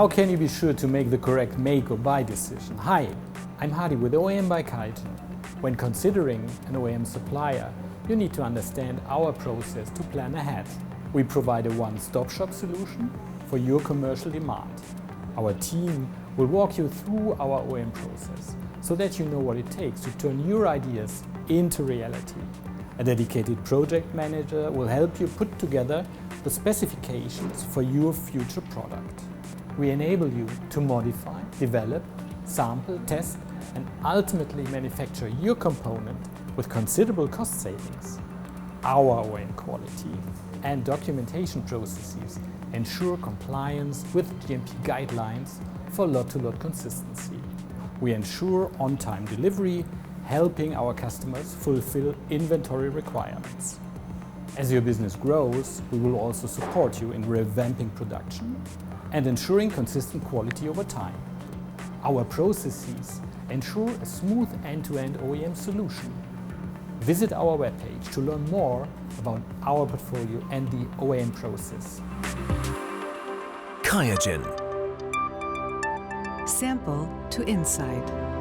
How can you be sure to make the correct make or buy decision? Hi, I'm Hardy with OEM by QIAGEN. When considering an OEM supplier, you need to understand our process to plan ahead. We provide a one-stop shop solution for your commercial demand. Our team will walk you through our OEM process so that you know what it takes to turn your ideas into reality. A dedicated project manager will help you put together the specifications for your future product. We enable you to modify, develop, sample, test and ultimately manufacture your component with considerable cost savings. Our OEM quality and documentation processes ensure compliance with GMP guidelines for lot-to-lot consistency. We ensure on-time delivery, helping our customers fulfill inventory requirements. As your business grows, we will also support you in revamping production and ensuring consistent quality over time. Our processes ensure a smooth end-to-end OEM solution. Visit our webpage to learn more about our portfolio and the OEM process. QIAGEN. Sample to insight.